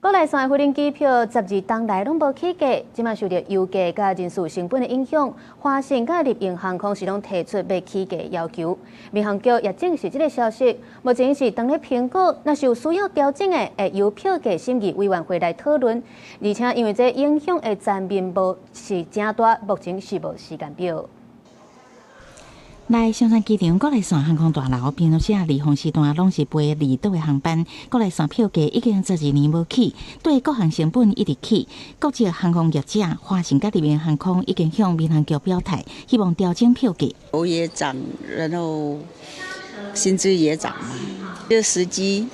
国内线的飞机机票12天来拢无起价，即卖受到油价甲人事成本的影响，华信甲立营航空是拢提出要起价要求。民航局也证实这个消息，目前是当咧评估，若是有需要调整的，会由票价审议委员会来讨论。而且因为这影响的层面无是正大，目前是无时间表。来松山机场国内线航空大楼，平常时离峰时段拢是飞离岛的航班。国内线票价已经12年无起，对各项成本一直起。国际航空业者华信甲立营航空已经向民航局表态，希望调整票价。油也涨，然后薪资也涨嘛，这时机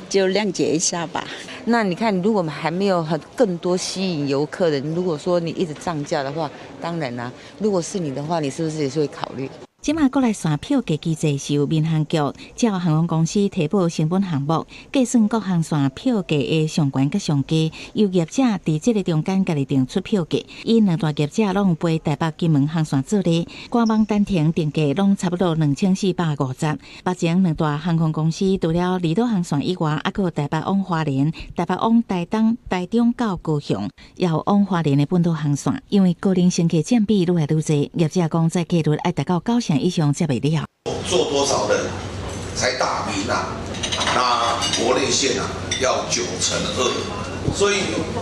就谅解一下吧。那你看，如果我们还没有更多吸引游客的，如果说你一直涨价的话，当然啦、如果是你的话，你是不是也是会考虑？即马国内线票价机制是由民航局照航空公司提报成本项目，计算各航线票价的上悬甲上低，由业者伫即个中间家己定出票价。以两大业者拢飞台北、金门航线做例，官网单程定价拢差不多2450。目前两大航空公司除了离岛航线以外，还有台北往花莲、台北往台东、台中到高雄，也有往花莲的本土航线。因为个人乘客占比愈来愈济，业者讲在计率要达到90%以上才袂了。做多少人才打平啊？那国内线啊要2%，所以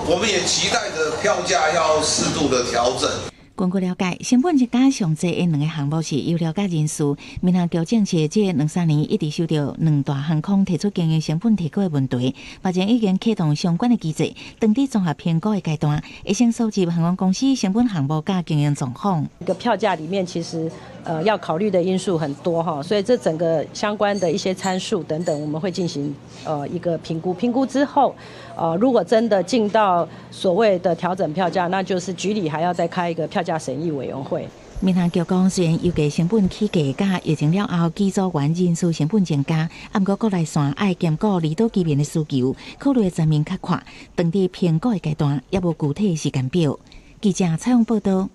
我们也期待着票价要适度的调整。根据了解，成本增加上济的两个项目是有了解人数。民航局证实，这2-3年一直受到两大航空提出经营成本提高的问题，目前已经启动相关的机制，当地综合评估的阶段，会先收集航空公司成本项目甲经营状况。一个票价里面其实要考虑的因素很多哈，所以这整个相关的一些参数等等，我们会进行一个评估。评估之后，如果真的进到所谓的调整票价，那就是局里还要再开一个票价审议委员会。民航局讲，虽然油价成本起价，甲疫情了后机组员人数成本增加，不过国内线爱兼顾离岛居民的需求，考虑的层面较宽，当地评估的阶段也无具体时间表。记者采访报道。